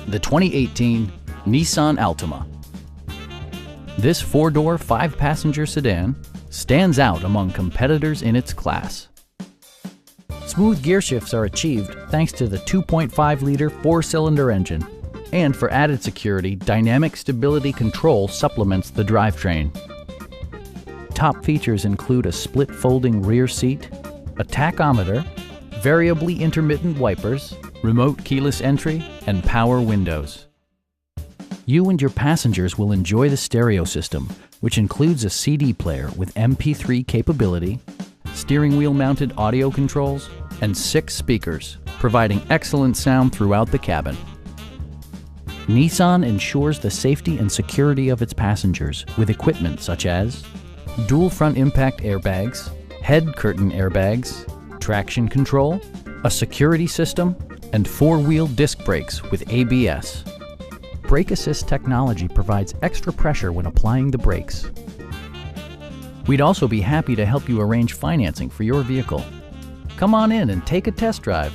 the 2018 Nissan Altima. This four-door, five-passenger sedan stands out among competitors in its class. Smooth gear shifts are achieved thanks to the 2.5-liter four-cylinder engine. And for added security, dynamic stability control supplements the drivetrain. Top features include a split folding rear seat, a tachometer, variably intermittent wipers, remote keyless entry, and power windows. You and your passengers will enjoy the stereo system, which includes a CD player with MP3 capability, steering wheel mounted audio controls, and 6 speakers, providing excellent sound throughout the cabin. Nissan ensures the safety and security of its passengers with equipment such as dual front impact airbags, head curtain airbags, traction control, a security system, and four-wheel disc brakes with ABS. Brake Assist technology provides extra pressure when applying the brakes. We'd also be happy to help you arrange financing for your vehicle. Come on in and take a test drive.